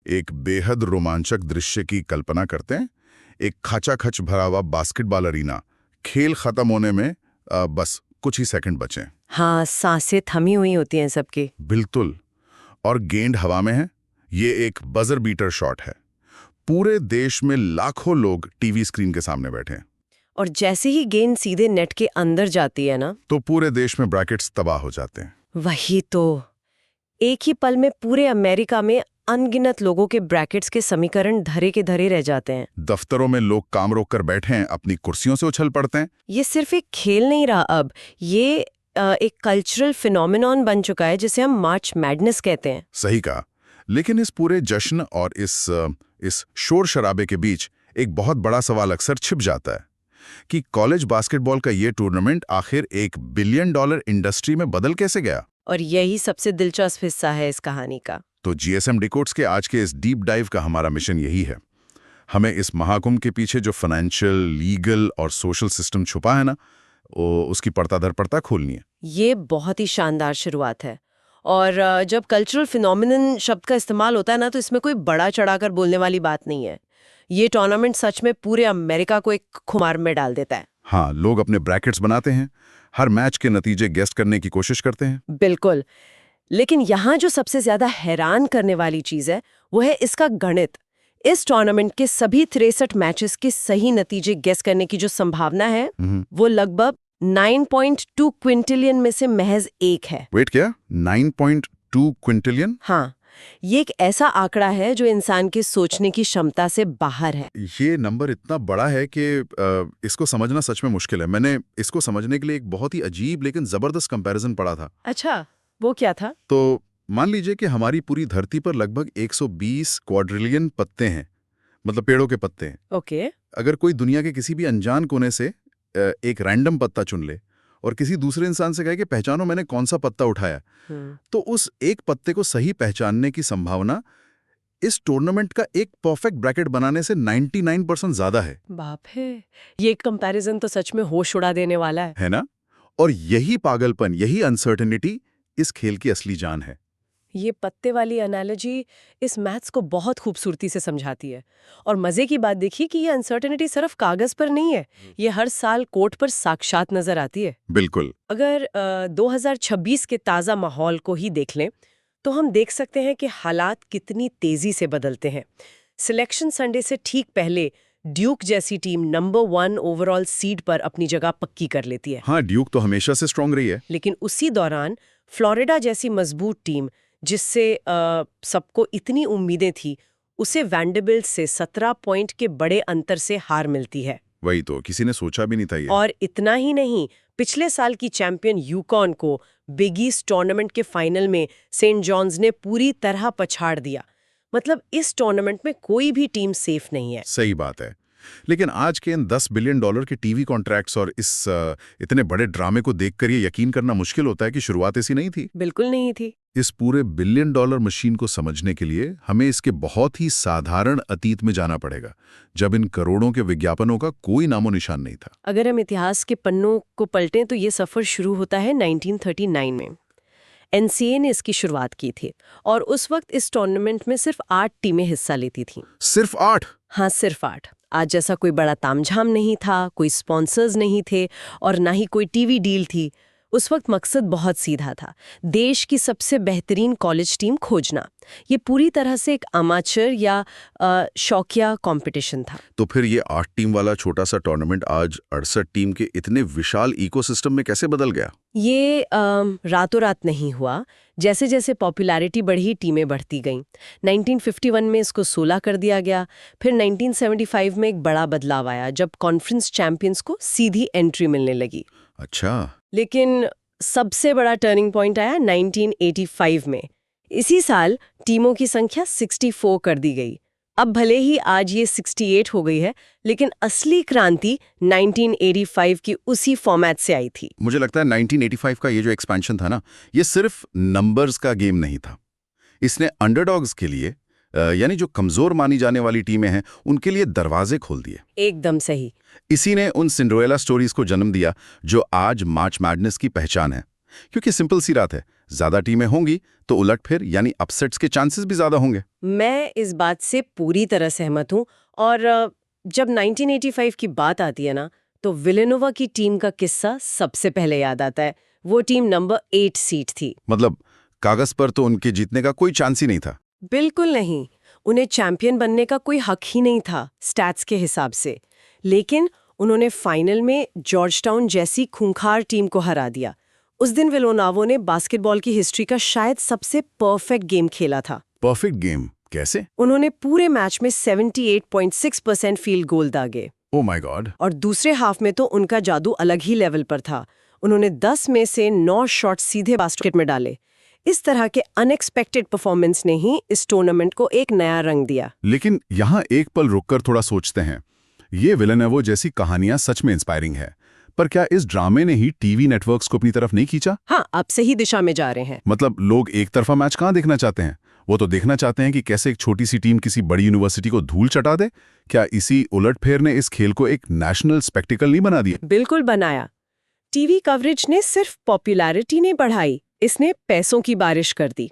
एक बेहद रोमांचक दृश्य की कल्पना करते हैं। एक खचाखच भरा हुआ बास्केटबॉल अरीना, खेल खत्म होने में बस कुछ ही सेकंड बचे। हाँ, सांसें थमी हुई होती हैं सबकी। बिल्कुल। और गेंद हवा में है। ये एक बजर बीटर शॉट है। पूरे देश में लाखों लोग टीवी स्क्रीन के सामने बैठे हैं। और जैसे ही गेंद सीधे नेट के अंदर जाती है ना, तो पूरे देश में ब्रैकेट्स तबाह हो जाते हैं। वही तो। एक ही पल में पूरे अमेरिका में अनगिनत लोगों के ब्रैकेट्स के समीकरण धरे के धरे रह जाते हैं। दफ्तरों में लोग काम रोक कर बैठे हैं, अपनी कुर्सियों से उछल पड़ते हैं। ये सिर्फ एक खेल नहीं रहा, अब ये एक कल्चरल फिनोमिनॉन बन चुका है जिसे हम मार्च मैडनेस कहते हैं। सही कहा। लेकिन इस पूरे जश्न और इस शोर शराबे के बीच एक बहुत बड़ा सवाल अक्सर छिप जाता है कि कॉलेज बास्केटबॉल का ये टूर्नामेंट आखिर $1 बिलियन इंडस्ट्री में बदल कैसे गया। और यही सबसे दिलचस्प हिस्सा है इस कहानी का। तो GSM डिकोड्स के आज के इस डीप डाइव का हमारा मिशन यही है। हमें इस महाकुंभ के पीछे जो फाइनेंशियल, लीगल और सोशल सिस्टम छुपा है ना, उसकी पर्दा दर पर्दा खोलनी है। ये बहुत ही शानदार शुरुआत है। और जब कल्चरल फिनोमिनन शब्द का इस्तेमाल होता है ना, तो इसमें कोई बड़ा चढ़ाकर बोलने वाली बात नहीं है। ये टूर्नामेंट सच में पूरे अमेरिका को एक खुमार में डाल देता है। हाँ, लोग अपने ब्रैकेट्स बनाते हैं, हर मैच के नतीजे गेस करने की कोशिश करते हैं। बिल्कुल। लेकिन यहाँ जो सबसे ज्यादा हैरान करने वाली चीज है वो है इसका गणित। इस टूर्नामेंट के सभी 63 मैचेस के सही नतीजे गेस करने की जो संभावना है वो लगभग 9.2 क्विंटिलियन में से महज एक है। वेट, क्या 9.2 क्विंटिलियन? हाँ, ये एक ऐसा आंकड़ा है जो इंसान के सोचने की क्षमता से बाहर है। ये नंबर इतना बड़ा है कि इसको समझना सच में मुश्किल है। मैंने इसको समझने के लिए एक बहुत ही अजीब लेकिन जबरदस्त कंपैरिजन पढ़ा था। अच्छा, वो क्या था? तो मान लीजिए कि हमारी पूरी धरती पर लगभग 120 क्वाड्रिलियन पत्ते हैं, मतलब पेड़ों के पत्ते हैं। ओके। अगर कोई दुनिया के किसी भी अनजान कोने से एक रैंडम पत्ता चुन ले और किसी दूसरे इंसान से कहे कि पहचानो मैंने कौन सा पत्ता उठाया, तो उस एक पत्ते को सही पहचानने की संभावना इस टूर्नामेंट का एक परफेक्ट ब्रैकेट बनाने से 99% ज्यादा है। बाप है, ये कंपैरिजन तो सच में होश उड़ा देने वाला है ना? और यही पागलपन, यही अनसर्टेनिटी इस खेल की असली जान है। ये पत्ते वाली एनालॉजी इस मैथ्स को बहुत खूबसूरती से समझाती है। और मजे की बात देखिए कि ये अनसर्टेनिटी सिर्फ कागज पर नहीं है, ये हर साल कोर्ट पर साक्षात नजर आती है। बिल्कुल। अगर 2026 के ताज़ा माहौल को ही देख लें तो हम देख सकते हैं कि हालात कितनी तेजी से बदलते हैं। सिलेक्शन संडे से ठीक पहले ड्यूक जैसी टीम नंबर 1 ओवरऑल सीड पर अपनी जगह पक्की कर लेती है। हाँ, ड्यूक तो हमेशा से स्ट्रांग रही है। लेकिन उसी दौरान फ्लोरिडा जैसी मजबूत टीम जिससे सबको इतनी उम्मीदें थी, उसे वैंडरबिल्ट से 17 पॉइंट के बड़े अंतर से हार मिलती है। वही तो, किसी ने सोचा भी नहीं था ये। और इतना ही नहीं, पिछले साल की चैंपियन यूकॉन को बिग ईस्ट टूर्नामेंट के फाइनल में सेंट जॉन्स ने पूरी तरह पछाड़ दिया। मतलब इस टूर्नामेंट में कोई भी टीम सेफ नहीं है। सही बात है। लेकिन आज के इन $10 बिलियन के टीवी कॉन्ट्रैक्ट्स और इस इतने बड़े ड्रामे को देखकर ये यकीन करना मुश्किल होता है कि शुरुआत ऐसी नहीं थी। बिल्कुल नहीं थी। इस पूरे $1 बिलियन मशीन को समझने के लिए हमें इसके बहुत ही साधारण अतीत में जाना पड़ेगा, जब इन करोड़ों के विज्ञापनों का कोई नामो निशान नहीं था। अगर हम इतिहास के पन्नों को पलटें तो ये सफर शुरू होता है 1939 में। NCAA ने इसकी शुरुआत की थी और उस वक्त इस टूर्नामेंट में सिर्फ 8 टीमें हिस्सा लेती थीं। सिर्फ 8? हाँ, सिर्फ 8। आज जैसा कोई बड़ा तामझाम नहीं था, कोई स्पॉन्सर्स नहीं थे और ना ही कोई टीवी डील थी। उस वक्त मकसद बहुत सीधा था, देश की सबसे बेहतरीन कॉलेज टीम खोजना। ये पूरी तरह से एक अमाचर या शौकिया कंपटीशन था। तो फिर ये 8 टीम वाला छोटा सा टूर्नामेंट आज 68 टीम के इतने विशाल इकोसिस्टम में कैसे बदल गया? ये रातों रात नहीं हुआ। जैसे जैसे पॉपुलैरिटी बढ़ी, टीमें बढ़ती गईं। 1951 में इसको 16 कर दिया गया। फिर 1975 में एक बड़ा बदलाव आया जब कॉन्फ्रेंस चैंपियंस को सीधी एंट्री मिलने लगी। अच्छा। लेकिन सबसे बड़ा टर्निंग पॉइंट आया 1985 में। इसी साल टीमों की संख्या 64 कर दी गई। अब भले ही आज ये 68 हो गई है, लेकिन असली क्रांति 1985 की उसी फॉर्मेट से आई थी। मुझे लगता है 1985 का ये जो एक्सपेंशन था ना, ये सिर्फ नंबर्स का गेम नहीं था। इसने अंडरडॉग्स के लिए, यानी जो कमजोर मानी जाने वाली टीमें हैं, उनके लिए दरवाजे खोल दिए। एकदम सही। इसी ने उन सिंड्रेला स्टोरीज को जन्म दिया जो आज मार्च मैडनेस की पहचान है। क्योंकि सिंपल सी बात है, ज्यादा टीमें होंगी तो उलटफेर यानी अपसेट्स के चांसेस भी ज्यादा होंगे। मैं इस बात से पूरी तरह सहमत हूँ। और जब 1985 की बात आती है ना, तो विलेनोवा की टीम का किस्सा सबसे पहले याद आता है। वो टीम नंबर 8 सीट थी। मतलब कागज पर तो उनके जीतने का कोई चांस ही नहीं था। बिल्कुल नहीं। उन्हें चैंपियन बनने का कोई हक ही नहीं था स्टैट्स के हिसाब से। लेकिन उन्होंने फाइनल में जॉर्जटाउन जैसी खूंखार टीम को हरा दिया। उस दिन विलोनावो ने बास्केटबॉल की हिस्ट्री का शायद सबसे परफेक्ट गेम खेला था। परफेक्ट गेम कैसे? उन्होंने पूरे मैच में 78.6% फील्ड गोल दागे। Oh my God. और दूसरे हाफ में तो उनका जादू अलग ही लेवल पर था। उन्होंने 10 में से 9 शॉट सीधे बास्केट में डाले। इस तरह के अनएक्सपेक्टेड परफॉर्मेंस ने ही इस टूर्नामेंट को एक नया रंग दिया। लेकिन यहाँ एक पल रुककर थोड़ा सोचते हैं, ये विलेनोवो जैसी कहानियां सच में इंस्पायरिंग है, पर क्या इस ड्रामे ने ही टीवी नेटवर्क्स को अपनी तरफ नहीं खींचा? हाँ, आप सही दिशा में जा रहे हैं। मतलब लोग एक तरफा मैच कहाँ देखना चाहते हैं? वो तो देखना चाहते हैं कि कैसे एक छोटी सी टीम किसी बड़ी यूनिवर्सिटी को धूल चटा दे। क्या इसी उलटफेर ने इस खेल को एक नेशनल स्पेक्टिकल नहीं बना दिया? बिल्कुल बनाया। टीवी कवरेज ने सिर्फ पॉपुलैरिटी नहीं बढ़ाई, इसने पैसों की बारिश कर दी।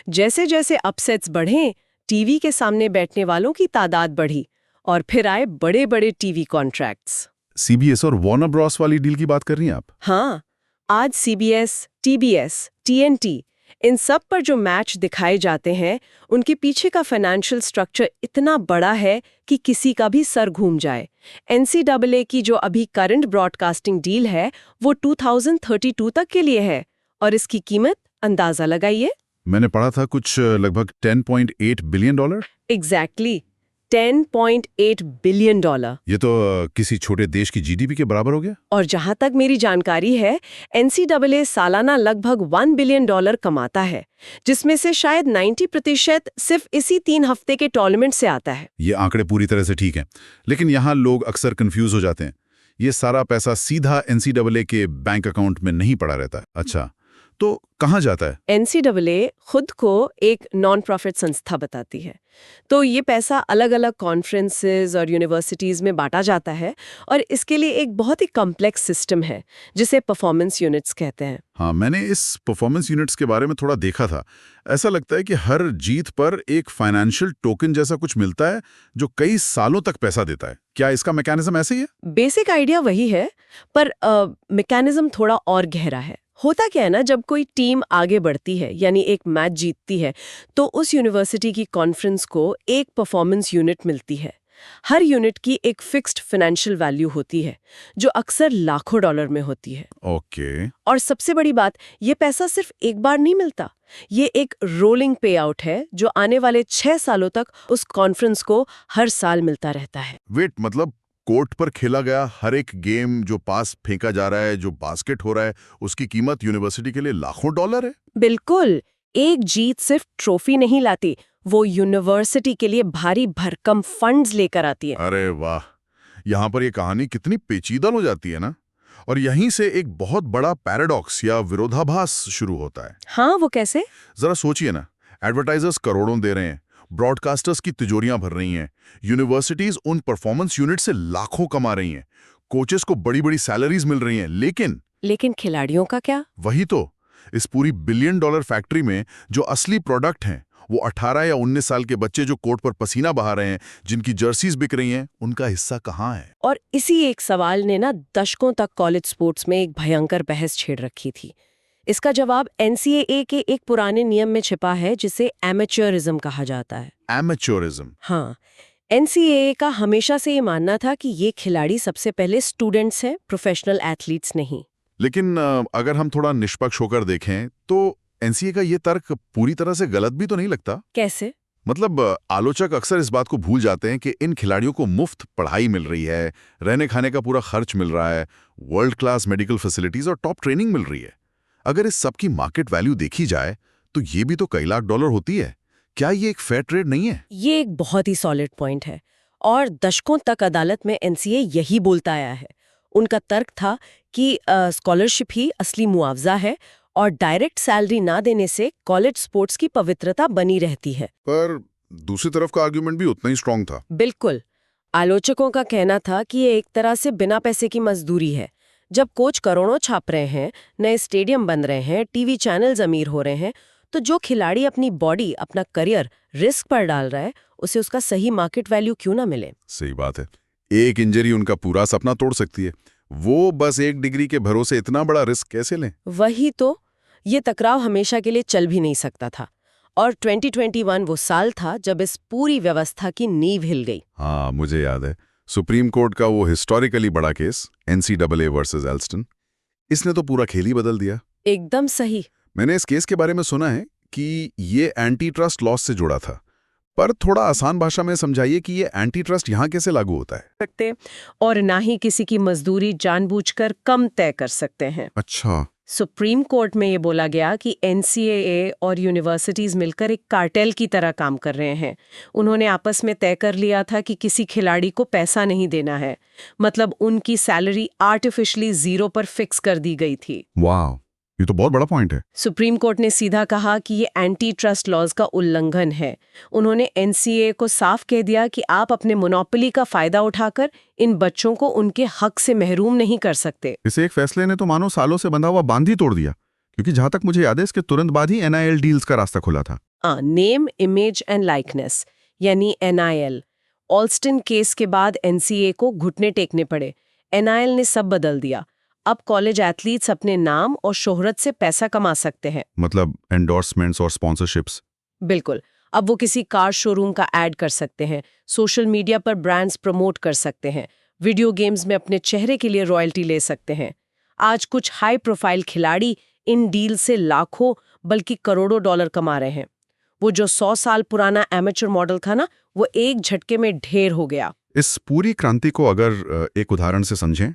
जैसे जैसे अपसेट्स बढ़े, टीवी के सामने बैठने वालों की तादाद बढ़ी और फिर आए बड़े बड़े टीवी कॉन्ट्रैक्ट्स। सीबीएस और वार्नर ब्रॉस वाली डील की बात कर रही हैं आप? हाँ, आज सीबीएस, टीबीएस, टीएनटी, इन सब पर जो मैच दिखाए जाते हैं, उनके पीछे का फाइनेंशियल स्ट्रक्चर इतना बड़ा है कि किसी का भी सर घूम जाए। एनसीडब्ल्यू की जो अभी करंट ब्रॉडकास्टिंग डील है, वो 2032 तक के लिए है, और इसकी कीमत अंदाजा लगाइए। मैंने पढ़ा था कुछ लगभग $10.8 बिलियन। Exactly, 10.8 billion dollar. ये तो किसी छोटे देश की जीडीपी के बराबर हो गया। और जहां तक मेरी जानकारी है, एनसीडब्ल्यू सालाना लगभग $1 बिलियन कमाता है, जिसमें से शायद 90% सिर्फ इसी 3 हफ्ते के टूर्नामेंट से आता है। ये आंकड़े पूरी तरह से ठीक हैं, लेकिन यहाँ लोग अक्सर कंफ्यूज हो जाते हैं। ये सारा पैसा सीधा एनसीडब्ल्यू के बैंक अकाउंट में नहीं पड़ा रहता। अच्छा, तो कहाँ जाता है? एनसीडब्ल्यू खुद को एक नॉन प्रॉफिट संस्था बताती है, तो ये पैसा अलग अलग कॉन्फ्रेंसेस और यूनिवर्सिटीज में बांटा जाता है, और इसके लिए एक बहुत ही कॉम्प्लेक्स सिस्टम है जिसे परफॉर्मेंस यूनिट्स कहते हैं। हाँ, मैंने इस परफॉर्मेंस यूनिट्स के बारे में थोड़ा देखा था। ऐसा लगता है कि हर जीत पर एक फाइनेंशियल टोकन जैसा कुछ मिलता है जो कई सालों तक पैसा देता है। क्या इसका मैकेनिज्म ऐसे ही है? बेसिक आइडिया वही है, पर मैकेनिज्म थोड़ा और गहरा है। होता क्या है ना, जब कोई टीम आगे बढ़ती है, यानी एक मैच जीतती है, तो उस यूनिवर्सिटी की कॉन्फ्रेंस को एक परफॉर्मेंस यूनिट मिलती है। हर यूनिट की एक फिक्स्ड फाइनेंशियल वैल्यू होती है, जो अक्सर लाखों डॉलर में होती है। ओके। और सबसे बड़ी बात, ये पैसा सिर्फ एक बार नहीं मिलता। ये एक रोलिंग पे आउट है, जो आने वाले 6 सालों तक उस कॉन्फ्रेंस को हर साल मिलता रहता है। वेट, मतलब कोर्ट पर खेला गया हर एक गेम, जो पास फेंका जा रहा है, जो बास्केट हो रहा है, उसकी कीमत यूनिवर्सिटी के लिए लाखों डॉलर है? बिल्कुल। एक जीत सिर्फ ट्रॉफी नहीं लाती, वो यूनिवर्सिटी के लिए भारी भरकम फंड्स लेकर आती है। अरे वाह, यहाँ पर ये कहानी कितनी पेचीदा हो जाती है ना। और यहीं से एक बहुत बड़ा पैराडॉक्स या विरोधाभास शुरू होता है। हाँ, वो कैसे? जरा सोचिए ना, एडवर्टाइजर्स करोड़ों दे रहे हैं, ब्रॉडकास्टर्स की तिजोरियां भर रही हैं, यूनिवर्सिटीज उन परफॉर्मेंस यूनिट से लाखों कमा रही हैं, कोचेस को बड़ी बड़ी सैलरीज मिल रही हैं, लेकिन खिलाड़ियों का क्या? वही तो, इस पूरी बिलियन डॉलर फैक्ट्री में जो असली प्रोडक्ट हैं, वो 18 या 19 साल के बच्चे जो कोर्ट पर पसीना बहा रहे हैं, जिनकी जर्सीज बिक रही हैं, उनका हिस्सा कहाँ है? और इसी एक सवाल ने ना दशकों तक कॉलेज स्पोर्ट्स में एक भयंकर बहस छेड़ रखी थी। इसका जवाब एनसीएए के एक पुराने नियम में छिपा है, जिसे एमेच्योरिज्म कहा जाता है। एमेच्योरिज्म? हाँ, एनसीएए का हमेशा से ये मानना था कि ये खिलाड़ी सबसे पहले स्टूडेंट्स हैं, प्रोफेशनल एथलीट्स नहीं। लेकिन अगर हम थोड़ा निष्पक्ष होकर देखें तो एनसीए का ये तर्क पूरी तरह से गलत भी तो नहीं लगता? कैसे? मतलब आलोचक अक्सर इस बात को भूल जाते हैं कि इन खिलाड़ियों को मुफ्त पढ़ाई मिल रही है, रहने खाने का पूरा खर्च मिल रहा है, वर्ल्ड क्लास मेडिकल फैसिलिटीज और टॉप ट्रेनिंग मिल रही है। अगर इस सब की मार्केट वैल्यू देखी जाए तो ये भी तो कई लाख डॉलर होती है। क्या ये एक फेयर ट्रेड नहीं है? ये एक बहुत ही सॉलिड पॉइंट है, और दशकों तक अदालत में एनसीए यही बोलता आया है। उनका तर्क था कि स्कॉलरशिप ही असली मुआवजा है, और डायरेक्ट सैलरी ना देने से कॉलेज स्पोर्ट्स की पवित्रता बनी रहती है। पर दूसरी तरफ का आर्ग्यूमेंट भी उतना ही स्ट्रांग था। बिल्कुल। आलोचकों का कहना था कि ये एक तरह से बिना पैसे की मजदूरी है, जब कोच करोड़ों छाप रहे हैं, नए स्टेडियम बन रहे हैं, टीवी चैनल्स अमीर हो रहे हैं, तो जो खिलाड़ी अपनी बॉडी, अपना करियर रिस्क पर डाल रहा है, उसे उसका सही मार्केट वैल्यू क्यों ना मिले? सही बात है। एक इंजरी उनका पूरा सपना तोड़ सकती है। वो बस एक डिग्री के भरोसे इतना बड़ा रिस्क कैसे लें? वही तो, ये टकराव हमेशा के लिए चल भी नहीं सकता था। और 2021 वो साल था जब इस पूरी व्यवस्था की नींव हिल गई। हाँ, मुझे याद है। सुप्रीम कोर्ट का वो हिस्टोरिकली बड़ा केस, NCAA वर्सेस एल्स्टन, इसने तो पूरा खेल ही बदल दिया। एकदम सही। मैंने इस केस के बारे में सुना है कि ये एंटी ट्रस्ट लॉस से जुड़ा था, पर थोड़ा आसान भाषा में समझाइए कि ये एंटी ट्रस्ट यहाँ कैसे लागू होता है? सकते और ना ही किसी की मजदूरी जानबूझकर कम तय कर सकते हैं। अच्छा। सुप्रीम कोर्ट में ये बोला गया कि NCAA और यूनिवर्सिटीज मिलकर एक कार्टेल की तरह काम कर रहे हैं। उन्होंने आपस में तय कर लिया था कि किसी खिलाड़ी को पैसा नहीं देना है, मतलब उनकी सैलरी आर्टिफिशियली 0 पर फिक्स कर दी गई थी। वाह, ये तो बहुत बड़ा पॉइंट है। सुप्रीम कोर्ट ने सीधा कहा कि ये एंटी ट्रस्ट लॉज का उल्लंघन है। उन्होंने NCAA को साफ कह दिया कि आप अपने मोनोपोली का फायदा उठाकर इन बच्चों को उनके हक से महरूम नहीं कर सकते। इसे एक फैसले ने तो मानो सालों से बंधा हुआ बांध ही तोड़ दिया, क्योंकि जहां तक मुझे याद है इसके तुरंत बाद ही NIL डील्स का रास्ता खुला था। नेम, इमेज एंड लाइकनेस यानी NIL। ऑल्स्टन केस के बाद NCAA को घुटने टेकने पड़े। NIL ने सब बदल दिया। अब कॉलेज एथलीट्स अपने नाम और शोहरत से पैसा कमा सकते हैं। मतलब एंडोर्समेंट्स और स्पॉन्सरशिप्स। बिल्कुल। अब वो किसी कार शोरूम का ऐड कर सकते हैं, सोशल मीडिया पर ब्रांड्स प्रमोट कर सकते हैं, वीडियो गेम्स में अपने चेहरे के लिए रॉयल्टी ले सकते हैं। आज कुछ हाई प्रोफाइल खिलाड़ी इन डील से लाखों बल्कि करोड़ों डॉलर कमा रहे हैं। वो जो 100 साल पुराना एमेचर मॉडल था ना, वो एक झटके में ढेर हो गया। इस पूरी क्रांति को अगर एक उदाहरण से समझें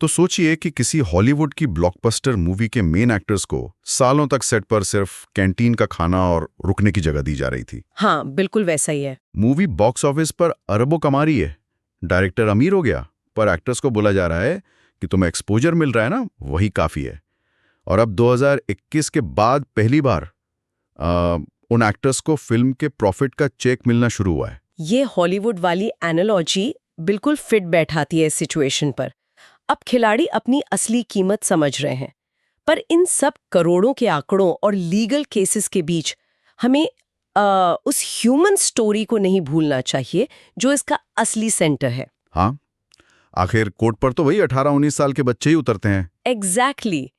तो सोचिए कि किसी हॉलीवुड की ब्लॉकबस्टर मूवी के मेन एक्टर्स को सालों तक सेट पर सिर्फ कैंटीन का खाना और रुकने की जगह दी जा रही थी। हाँ, बिल्कुल वैसा ही है। मूवी बॉक्स ऑफिस पर अरबों कमा रही है, डायरेक्टर अमीर हो गया, पर एक्टर्स को बोला जा रहा है कि तुम्हें एक्सपोजर मिल रहा है ना, वही काफी है। और अब 2021 के बाद पहली बार उन एक्टर्स को फिल्म के प्रॉफिट का चेक मिलना शुरू हुआ है। ये हॉलीवुड वाली एनालॉजी बिल्कुल फिट बैठाती है इस सिचुएशन पर। अब खिलाड़ी अपनी असली कीमत समझ रहे हैं, पर इन सब करोड़ों के आंकड़ों और लीगल केसेस के बीच हमें उस ह्यूमन स्टोरी को नहीं भूलना चाहिए जो इसका असली सेंटर है। हाँ, आखिर कोर्ट पर तो वही 18-19 साल के बच्चे ही उतरते हैं। एग्जैक्टली।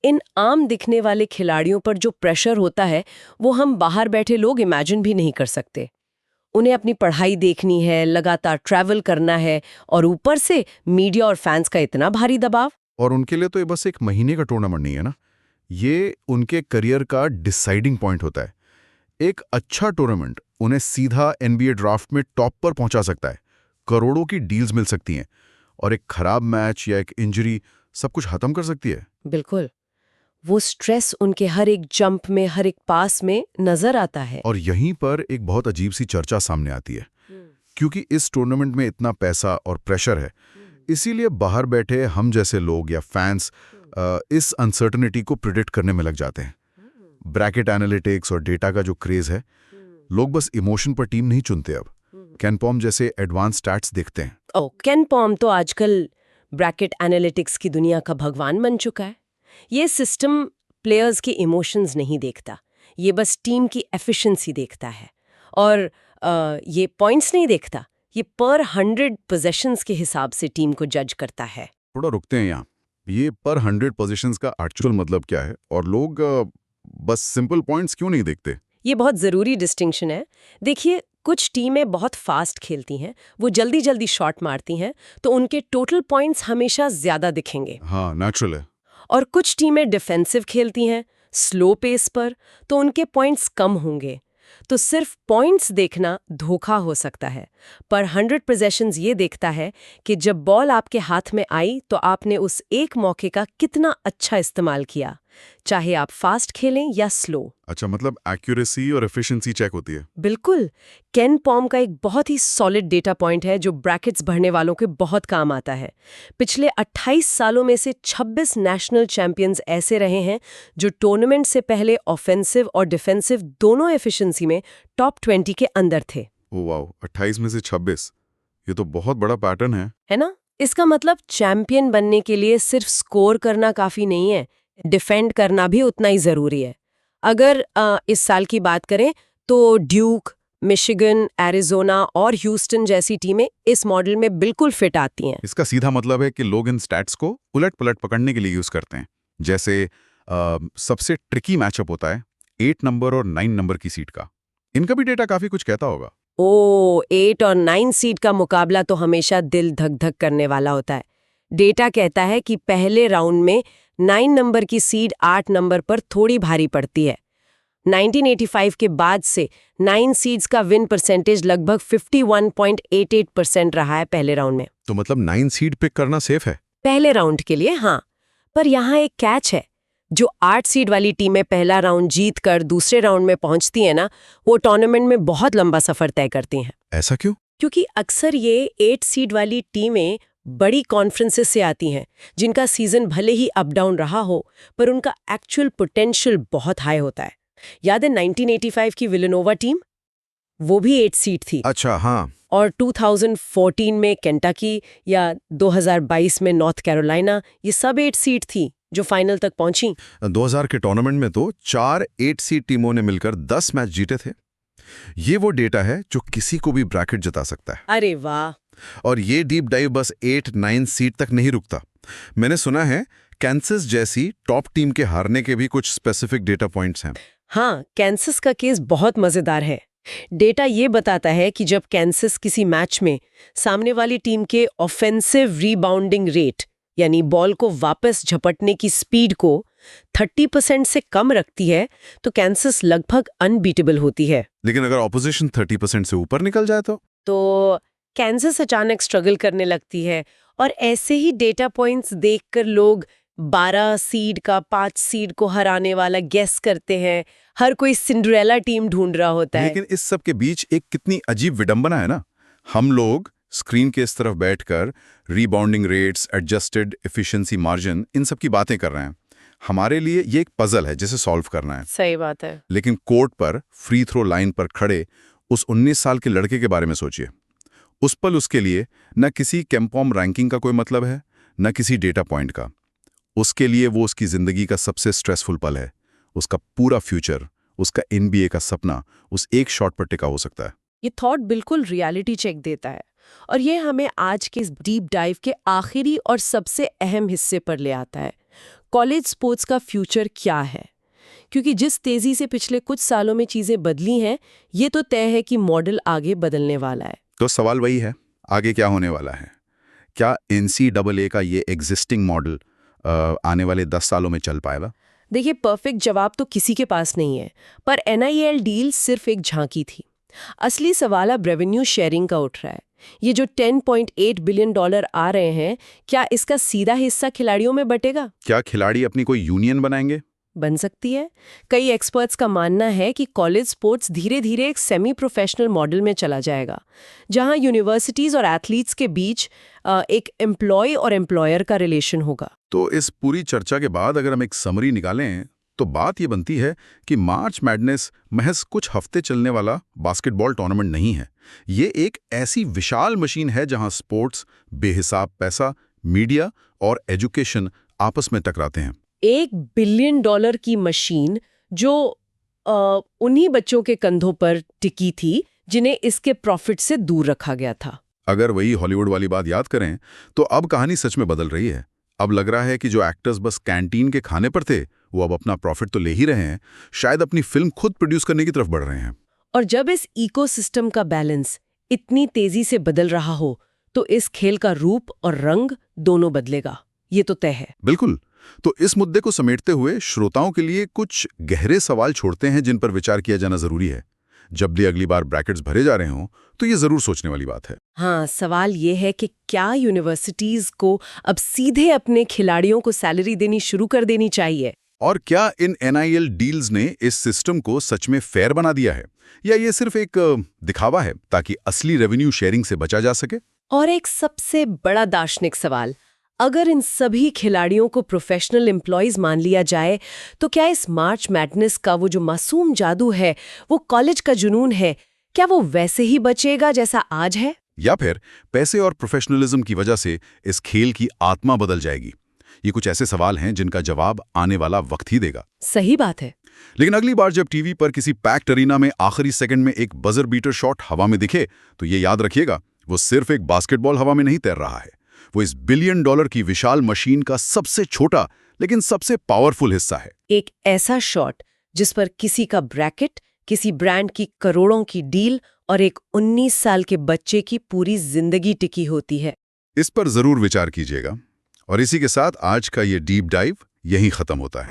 इन आम दिखने वाले खिलाड़ियों पर जो प्रेशर होता है, वो हम बाहर बैठे लोग इमेजिन भी नहीं कर सकते। उन्हें अपनी पढ़ाई देखनी है, लगातार ट्रैवल करना है, और ऊपर से मीडिया और फैंस का इतना भारी दबाव। और उनके लिए तो ये बस एक महीने का टूर्नामेंट नहीं है ना, ये उनके करियर का डिसाइडिंग पॉइंट होता है। एक अच्छा टूर्नामेंट उन्हें सीधा NBA ड्राफ्ट में टॉप पर पहुंचा सकता है, करोड़ों की डील्स मिल सकती हैं, और एक खराब मैच या एक इंजरी सब कुछ खत्म कर सकती है। बिल्कुल। वो स्ट्रेस उनके हर एक जंप में, हर एक पास में नजर आता है। और यहीं पर एक बहुत अजीब सी चर्चा सामने आती है, क्योंकि इस टूर्नामेंट में इतना पैसा और प्रेशर है, इसीलिए बाहर बैठे हम जैसे लोग या फैंस इस अनसर्टनिटी को प्रिडिक्ट करने में लग जाते हैं। ब्रैकेट एनालिटिक्स और डेटा का जो क्रेज है, लोग बस इमोशन पर टीम नहीं चुनते। अब केनपॉम जैसे एडवांस स्टैट्स देखते हैं। केनपॉम तो आजकल ब्रैकेट एनालिटिक्स की दुनिया का भगवान बन चुका है। ये सिस्टम प्लेयर्स के इमोशंस नहीं देखता, ये बस टीम की एफिशिएंसी देखता है। और ये पॉइंट्स नहीं देखता, ये पर 100 पोजेशंस के हिसाब से टीम को जज करता है। थोड़ा रुकते हैं यहाँ, ये पर 100 पोजीशंस का एक्चुअल मतलब क्या है, और लोग बस सिंपल पॉइंट्स क्यों नहीं देखते? ये बहुत ज़रूरी डिस्टिंक्शन है। देखिए, कुछ टीमें बहुत फास्ट खेलती हैं, वो जल्दी जल्दी शॉट मारती हैं, तो उनके टोटल पॉइंट्स हमेशा ज़्यादा दिखेंगे। हाँ, नेचुरल है। और कुछ टीमें डिफेंसिव खेलती हैं, स्लो पेस पर, तो उनके पॉइंट्स कम होंगे। तो सिर्फ पॉइंट्स देखना धोखा हो सकता है, पर 100 पोजेशंस ये देखता है कि जब बॉल आपके हाथ में आई तो आपने उस एक मौके का कितना अच्छा इस्तेमाल किया, चाहे आप फास्ट खेलें या स्लो। अच्छा, मतलब एक्यूरेसी और एफिशिएंसी चेक होती है। बिल्कुल। केनपॉम का एक बहुत ही सॉलिड डेटा पॉइंट है जो ब्रैकेट्स भरने वालों के बहुत काम आता है। पिछले 28 सालों में से 26 नेशनल चैंपियंस ऐसे रहे हैं जो टूर्नामेंट से पहले ऑफेंसिव और डिफेंसिव दोनों एफिशिएंसी में टॉप 20 के अंदर थे। ओ वाओ, 28 में से 26, ये तो बहुत बड़ा पैटर्न है। है ना? इसका मतलब चैंपियन बनने के लिए सिर्फ स्कोर करना काफी नहीं है, डिफेंड करना भी उतना ही जरूरी है। अगर इस साल की बात करें तो ड्यूक, मिशिगन, एरिजोना और ह्यूस्टन जैसी टीमें इस मॉडल में बिल्कुल फिट आती हैं। इसका सीधा मतलब है कि लोग इन स्टैट्स को उलट-पलट पकड़ने के लिए यूज करते हैं। जैसे सबसे ट्रिकी मैचअप होता है 8 नंबर और 9 नंबर की सीट का। इनका भी डेटा काफी कुछ कहता होगा। 8 और 9 सीड का मुकाबला तो हमेशा दिल धक धक करने वाला होता है। डेटा कहता है कि पहले राउंड में 9 नंबर की सीड 8 नंबर पर थोड़ी भारी पड़ती है। 1985 के बाद से 9 सीड्स का विन परसेंटेज लगभग 51.88% रहा है पहले राउंड में। तो मतलब 9 सीड पिक करना सेफ है? पहले राउंड के लिए हाँ, पर यहाँ एक कैच है। जो 8 सीड वाली टीमें पहला राउंड जीत कर दूसरे राउंड में पहुंचती हैं ना, वो टूर्नामेंट में बहुत लंबा सफर तय करती हैं। ऐसा क्यों? क्योंकि अक्सर ये 8 सीड वाली टीमें बड़ी कॉन्फ्रेंसेस से आती हैं, जिनका सीजन भले ही अप डाउन रहा हो, पर उनका एक्चुअल पोटेंशियल बहुत हाई होता है। याद है 1985 की विलेनोवा टीम? वो भी 8 सीड थी। अच्छा, हाँ। और 2014 में केंटकी या 2022 में नॉर्थ कैरोलिना, ये सब 8 सीड थी जो फाइनल तक पहुंची। 2000 के टूर्नामेंट में तो 4 8 सीड टीमों ने मिलकर 10 मैच जीते थे। ये वो डेटा है जो किसी को भी ब्रैकेट जिता सकता है। अरे वाह! और ये डीप डाइव बस 8-9 सीड तक नहीं रुकता। मैंने सुना है कैंसस जैसी टॉप टीम के हारने के भी कुछ स्पेसिफिक डेटा पॉइंट्स हैं। हाँ, कैंसस का केस बहुत मजेदार है। डेटा ये बताता है कि जब कैंसस किसी मैच में सामने वाली टीम के ऑफेंसिव रीबाउंडिंग रेट यानी बॉल को वापस झपटने की स्पीड को 30% से कम रखती है, तो कैंसस लगभग अनबीटेबल होती है। लेकिन अगर ऑपोजिशन 30% से ऊपर निकल जाए तो कैंसस अचानक स्ट्रगल करने लगती है। और ऐसे ही डेटा पॉइंट्स देखकर लोग 12 सीड का 5 सीड को हराने वाला गेस करते हैं। हर कोई सिंड्रेला टीम ढूंढ रहा होता है। लेकिन इस सब के बीच एक कितनी अजीब विडंबना है ना। हम लोग स्क्रीन के इस तरफ बैठकर रीबाउंडिंग रेट्स, एडजस्टेड एफिशिएंसी मार्जिन, इन सब की बातें कर रहे हैं। हमारे लिए ये एक पजल है जिसे सॉल्व करना है। सही बात है। लेकिन कोर्ट पर फ्री थ्रो लाइन पर खड़े उस 19 साल के लड़के के बारे में सोचिए। उस पल उसके लिए न किसी केम्पॉम रैंकिंग का कोई मतलब है, न किसी डेटा पॉइंट का। उसके लिए वो उसकी जिंदगी का सबसे स्ट्रेसफुल पल है। उसका पूरा फ्यूचर, उसका NBA का सपना उस एक शॉट पर टिका हो सकता है। ये थॉट बिल्कुल रियलिटी चेक देता है और ये हमें आज के इस डीप डाइव के आखिरी और सबसे अहम हिस्से पर ले आता है। कॉलेज स्पोर्ट्स का फ्यूचर क्या है? क्योंकि जिस तेजी से पिछले कुछ सालों में चीजें बदली हैं, ये तो तय है कि मॉडल आगे बदलने वाला है। तो सवाल वही है, आगे क्या होने वाला है? क्या NCAA का ये एग्जिस्टिंग मॉडल आने वाले 10 सालों में चल पाएगा? देखिए, परफेक्ट जवाब तो किसी के पास नहीं है, पर NIL डील सिर्फ एक झांकी थी। असली सवाल अब रेवेन्यू शेयरिंग का उठ रहा है। ये जो $10.8 बिलियन आ रहे हैं, क्या इसका सीधा हिस्सा खिलाड़ियों में बटेगा? क्या खिलाड़ी अपनी कोई यूनियन बनाएंगे? बन सकती है। कई एक्सपर्ट्स का मानना है कि कॉलेज स्पोर्ट्स धीरे धीरे एक सेमी प्रोफेशनल मॉडल में चला जाएगा, जहां यूनिवर्सिटीज और एथलीट्स के बीच एक एम्प्लॉय और एम्प्लॉयर का रिलेशन होगा। तो इस पूरी चर्चा के बाद अगर हम एक समरी निकालें तो बात ये बनती है कि मार्च मैडनेस महज कुछ हफ्ते चलने वाला बास्केटबॉल टूर्नामेंट नहीं है। ये एक ऐसी विशाल मशीन है जहां स्पोर्ट्स, बेहिसाब पैसा, मीडिया और एजुकेशन आपस में टकराते हैं। $1 बिलियन की मशीन जो उन्हीं बच्चों के कंधों पर टिकी थी जिन्हें इसके प्रॉफिट से दूर रखा गया था। अगर वही हॉलीवुड वाली बात याद करें तो अब कहानी सच में बदल रही है। अब लग रहा है कि जो एक्टर्स बस कैंटीन के खाने पर थे, वो अब अपना प्रॉफिट तो ले ही रहे हैं, शायद अपनी फिल्म खुद प्रोड्यूस करने की तरफ बढ़ रहे हैं। और जब इस इकोसिस्टम का बैलेंस इतनी तेजी से बदल रहा हो, तो इस खेल का रूप और रंग दोनों बदलेगा, ये तो तय है। बिल्कुल। तो इस मुद्दे को समेटते हुए श्रोताओं के लिए कुछ गहरे सवाल छोड़ते हैं जिन पर विचार किया जाना जरूरी है। जब भी अगली बार ब्रैकेट्स भरे जा रहे हों तो ये जरूर सोचने वाली बात है। हाँ, सवाल ये है कि क्या यूनिवर्सिटीज को अब सीधे अपने खिलाड़ियों को सैलरी देनी शुरू कर देनी चाहिए? और क्या इन NIL डील्स ने इस सिस्टम को सच में फेयर बना दिया है, या ये सिर्फ एक दिखावा है ताकि असली रेवेन्यू शेयरिंग से बचा जा सके? और एक सबसे बड़ा दार्शनिक सवाल, अगर इन सभी खिलाड़ियों को प्रोफेशनल एम्प्लॉयज मान लिया जाए, तो क्या इस मार्च मैडनेस का वो जो मासूम जादू है, वो कॉलेज का जुनून है, क्या वो वैसे ही बचेगा जैसा आज है? या फिर पैसे और प्रोफेशनलिज्म की वजह से इस खेल की आत्मा बदल जाएगी? ये कुछ ऐसे सवाल हैं जिनका जवाब आने वाला वक्त ही देगा। सही बात है। लेकिन अगली बार जब टीवी पर किसी पैक्ड अरीना में आखिरी सेकंड में एक बजर बीटर शॉट हवा में दिखे, तो ये याद रखिएगा, वो सिर्फ एक बास्केटबॉल हवा में नहीं तैर रहा है। वो इस बिलियन डॉलर की विशाल मशीन का सबसे छोटा लेकिन सबसे पावरफुल हिस्सा है। एक ऐसा शॉट जिस पर किसी का ब्रैकेट, किसी ब्रांड की करोड़ों की डील और एक 19 साल के बच्चे की पूरी जिंदगी टिकी होती है। इस पर जरूर विचार कीजिएगा। और इसी के साथ आज का ये डीप डाइव यहीं खत्म होता है।